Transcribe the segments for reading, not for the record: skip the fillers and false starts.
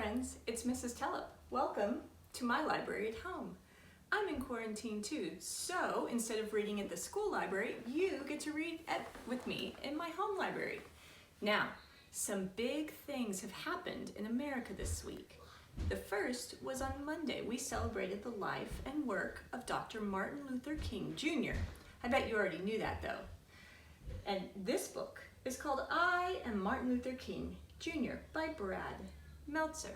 friends, it's Mrs. Tellep. Welcome to my library at home. I'm in quarantine too, so instead of reading at the school library, you get to read with me in my home library. Now, some big things have happened in America this week. The first was on Monday. We celebrated the life and work of Dr. Martin Luther King Jr. I bet you already knew that though. And this book is called I Am Martin Luther King Jr. by Brad Meltzer.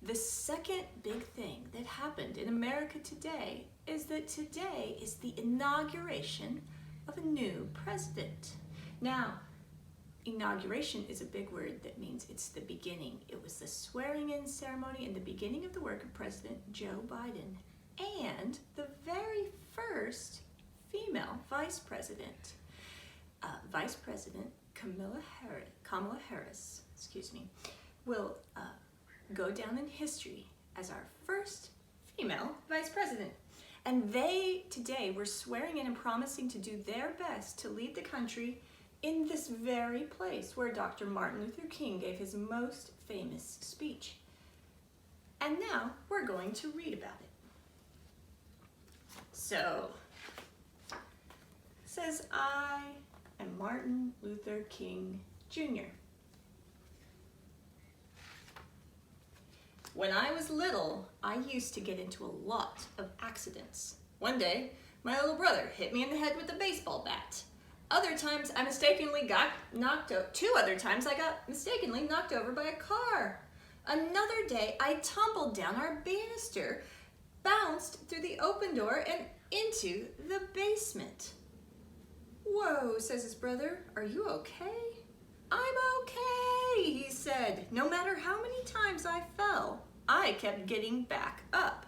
The second big thing that happened in America today is that today is the inauguration of a new president. Now, inauguration is a big word that means it's the beginning. It was the swearing-in ceremony and the beginning of the work of President Joe Biden and the very first female vice president. Vice President Kamala Harris, will go down in history as our first female vice president. And they today were swearing in and promising to do their best to lead the country in this very place where Dr. Martin Luther King gave his most famous speech. And now we're going to read about it. So, it says, I am Martin Luther King Jr. When I was little, I used to get into a lot of accidents. One day, my little brother hit me in the head with a baseball bat. Other times, I mistakenly got knocked over. 2 other times, I got mistakenly knocked over by a car. Another day, I tumbled down our banister, bounced through the open door, and into the basement. Whoa, says his brother, are you okay? I'm okay, he said. No matter how many times I fell, I kept getting back up.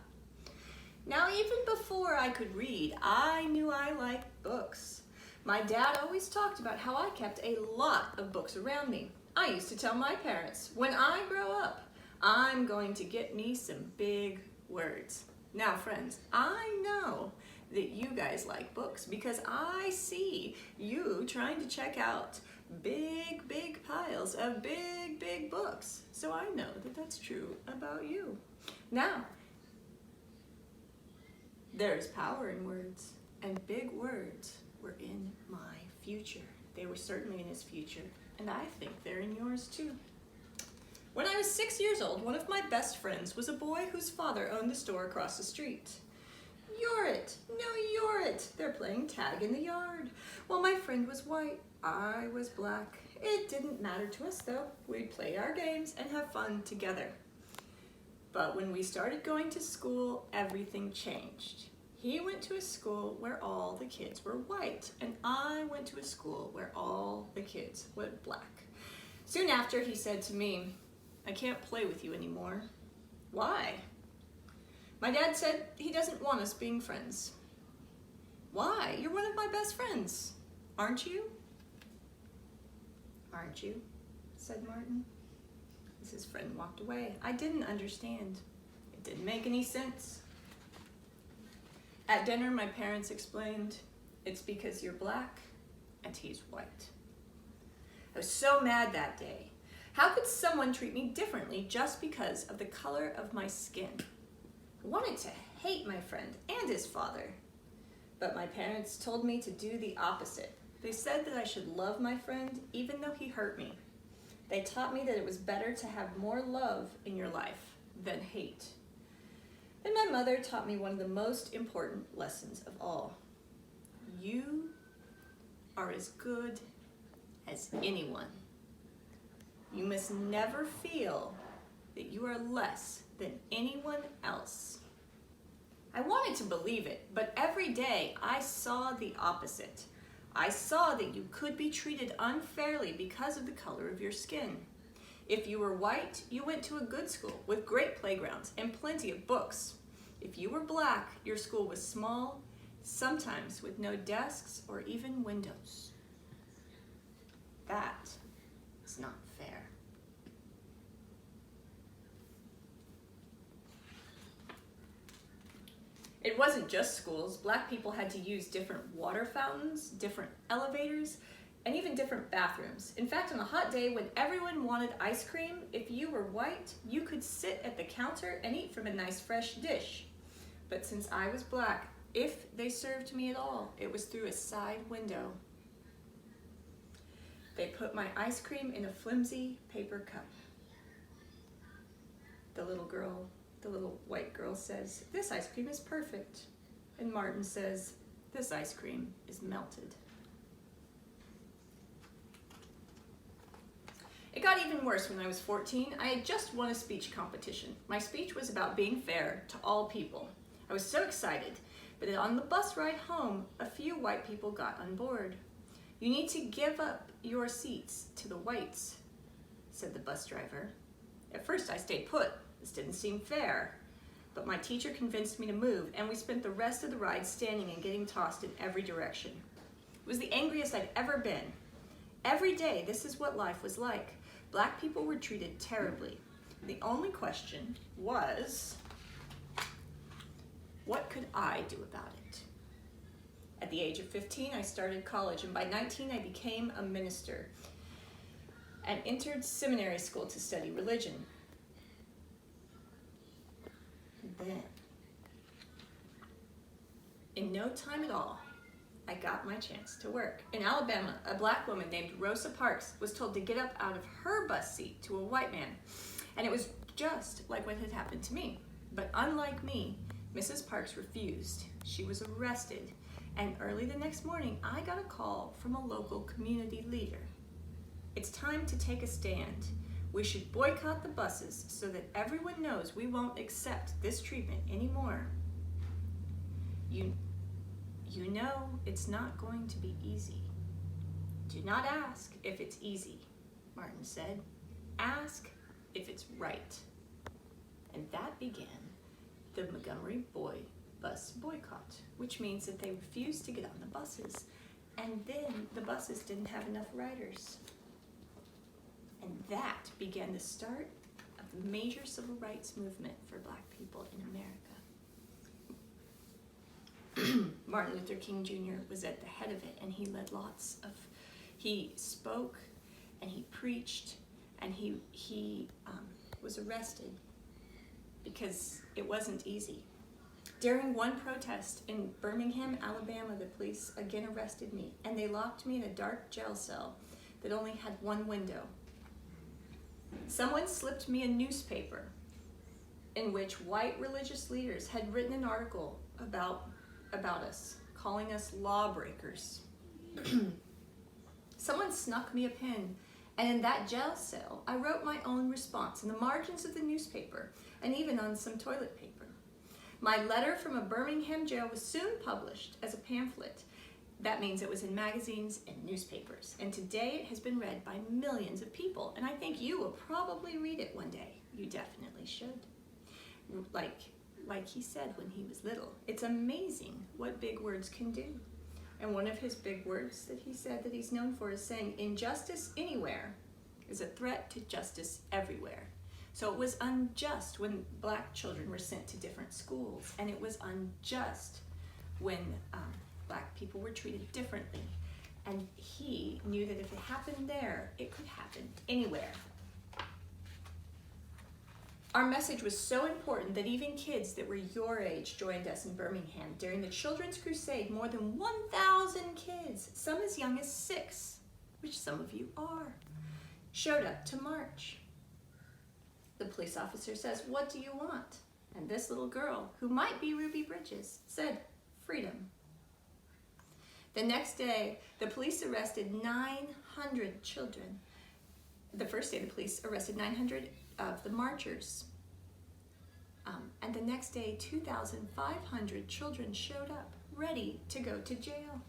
Now, even before I could read, I knew I liked books. My dad always talked about how I kept a lot of books around me. I used to tell my parents, when I grow up, I'm going to get me some big words. Now, friends, I know that you guys like books because I see you trying to check out big piles of big books. So I know that that's true about you. Now, there's power in words, and big words were in my future. They were certainly in his future, and I think they're in yours too. When I was 6 years old, one of my best friends was a boy whose father owned the store across the street. You're it. No, you're it. They're playing tag in the yard. Well, my friend was white. I was black. It didn't matter to us, though. We'd play our games and have fun together. But when we started going to school, everything changed. He went to a school where all the kids were white, and I went to a school where all the kids were black. Soon after, he said to me, I can't play with you anymore. Why? My dad said he doesn't want us being friends. Why? You're one of my best friends, aren't you? Aren't you? Said Martin. As his friend walked away. I didn't understand. It didn't make any sense. At dinner, my parents explained, it's because you're black and he's white. I was so mad that day. How could someone treat me differently just because of the color of my skin? I wanted to hate my friend and his father. But my parents told me to do the opposite. They said that I should love my friend even though he hurt me. They taught me that it was better to have more love in your life than hate. And my mother taught me one of the most important lessons of all. You are as good as anyone. You must never feel that you are less than anyone else. I wanted to believe it, but every day I saw the opposite. I saw that you could be treated unfairly because of the color of your skin. If you were white, you went to a good school with great playgrounds and plenty of books. If you were black, your school was small, sometimes with no desks or even windows. That is not fair. It wasn't just schools. Black people had to use different water fountains, different elevators, and even different bathrooms. In fact, on a hot day when everyone wanted ice cream, if you were white, you could sit at the counter and eat from a nice fresh dish. But since I was black, if they served me at all, it was through a side window. They put my ice cream in a flimsy paper cup. The little white girl says, "This ice cream is perfect." And Martin says, "This ice cream is melted." It got even worse when I was 14. I had just won a speech competition. My speech was about being fair to all people. I was so excited, but on the bus ride home, a few white people got on board. "You need to give up your seats to the whites," said the bus driver. At first I stayed put. This didn't seem fair. But my teacher convinced me to move, and we spent the rest of the ride standing and getting tossed in every direction. It was the angriest I'd ever been. Every day, this is what life was like. Black people were treated terribly. The only question was, what could I do about it? At the age of 15, I started college, and by 19, I became a minister and entered seminary school to study religion. And then, in no time at all, I got my chance to work. In Alabama, a black woman named Rosa Parks was told to get up out of her bus seat to a white man. And it was just like what had happened to me. But unlike me, Mrs. Parks refused. She was arrested. And early the next morning, I got a call from a local community leader. "It's time to take a stand. We should boycott the buses so that everyone knows we won't accept this treatment anymore. You know it's not going to be easy. Do not ask if it's easy," Martin said. "Ask if it's right." And that began the Montgomery bus boycott, which means that they refused to get on the buses. And then the buses didn't have enough riders. And that began the start of the major civil rights movement for black people in America. Martin Luther King Jr. was at the head of it, and he spoke and he preached, and he was arrested because it wasn't easy. During one protest in Birmingham, Alabama, the police again arrested me, and they locked me in a dark jail cell that only had one window. Someone slipped me a newspaper in which white religious leaders had written an article about us, calling us lawbreakers. Someone snuck me a pen, and in that jail cell, I wrote my own response in the margins of the newspaper and even on some toilet paper. My letter from a Birmingham jail was soon published as a pamphlet. That means it was in magazines and newspapers, and today it has been read by millions of people, and I think you will probably read it one day. You definitely should. Like he said when he was little, it's amazing what big words can do. And one of his big words that he said that he's known for is saying, "Injustice anywhere is a threat to justice everywhere." So it was unjust when black children were sent to different schools, and it was unjust when black people were treated differently. And he knew that if it happened there, it could happen anywhere. Our message was so important that even kids that were your age joined us in Birmingham. During the Children's Crusade, more than 1,000 kids, some as young as 6, which some of you are, showed up to march. The police officer says, "What do you want?" And this little girl, who might be Ruby Bridges, said, "Freedom." The next day, the police arrested 900 children. The first day, the police arrested 900 of the marchers. And the next day, 2,500 children showed up, ready to go to jail.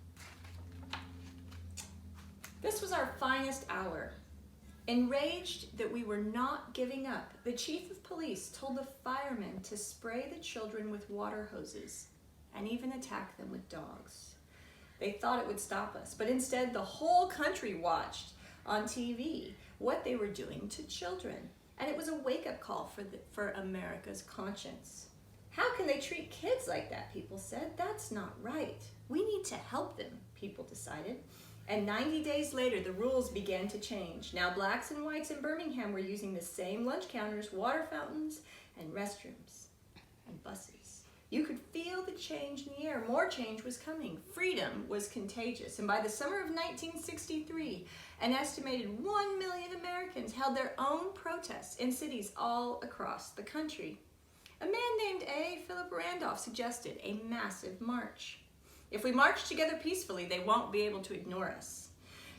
This was our finest hour. Enraged that we were not giving up, the chief of police told the firemen to spray the children with water hoses and even attack them with dogs. They thought it would stop us, but instead the whole country watched on TV what they were doing to children. And it was a wake-up call for America's conscience. How can they treat kids like that, people said. That's not right. We need to help them, people decided. And 90 days later, the rules began to change. Now blacks and whites in Birmingham were using the same lunch counters, water fountains, and restrooms, and buses. You could feel the change in the air. More change was coming. Freedom was contagious. And by the summer of 1963, an estimated 1 million Americans held their own protests in cities all across the country. A man named A. Philip Randolph suggested a massive march. If we march together peacefully, they won't be able to ignore us.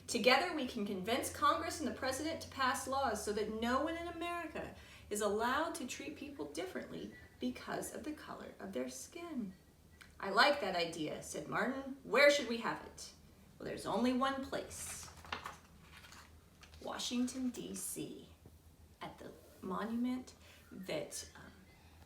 Together, we can convince Congress and the President to pass laws so that no one in America is allowed to treat people differently because of the color of their skin. I like that idea, said Martin. Where should we have it? Well, there's only one place. Washington, D.C., at the monument that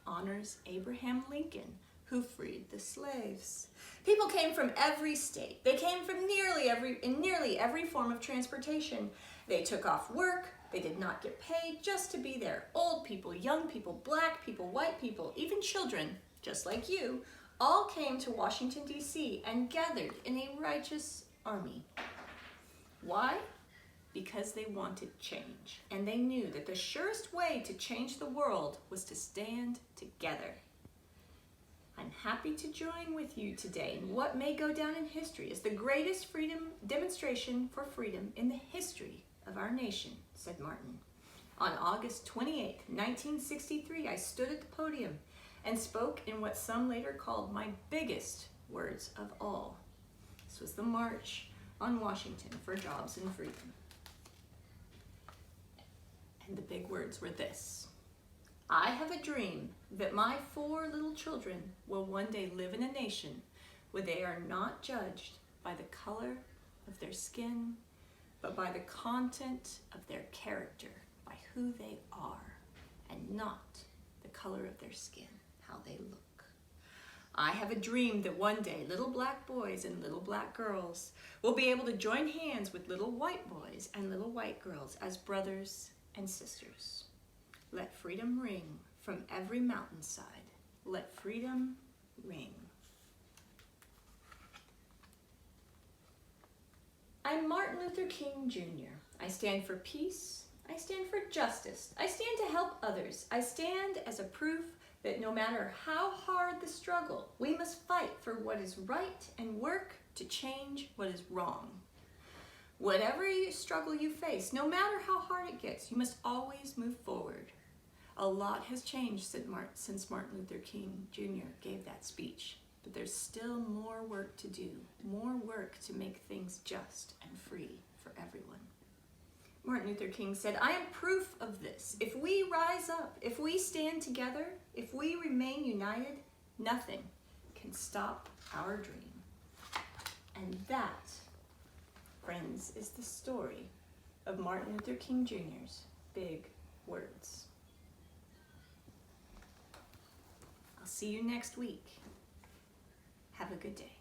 honors Abraham Lincoln, who freed the slaves. People came from every state. They came from nearly every form of transportation. They took off work. They did not get paid just to be there. Old people, young people, black people, white people, even children, just like you, all came to Washington, D.C. and gathered in a righteous army. Why? Because they wanted change, and they knew that the surest way to change the world was to stand together. I'm happy to join with you today in what may go down in history as the greatest freedom demonstration for freedom in the history of our nation, said Martin. On August 28, 1963, I stood at the podium and spoke in what some later called my biggest words of all. This was the March on Washington for Jobs and Freedom. And the big words were this: I have a dream that my 4 little children will one day live in a nation where they are not judged by the color of their skin, but by the content of their character, by who they are, and not the color of their skin, how they look. I have a dream that one day little black boys and little black girls will be able to join hands with little white boys and little white girls as brothers and sisters. Let freedom ring from every mountainside. Let freedom ring. I'm Martin Luther King Jr. I stand for peace. I stand for justice. I stand to help others. I stand as a proof that no matter how hard the struggle, we must fight for what is right and work to change what is wrong. Whatever struggle you face, no matter how hard it gets, you must always move forward. A lot has changed since Martin Luther King Jr. gave that speech, but there's still more work to do, more work to make things just and free for everyone. Martin Luther King said, I am proof of this. If we rise up, if we stand together, if we remain united, nothing can stop our dream. And that, friends, is the story of Martin Luther King Jr.'s big words. I'll see you next week. Have a good day.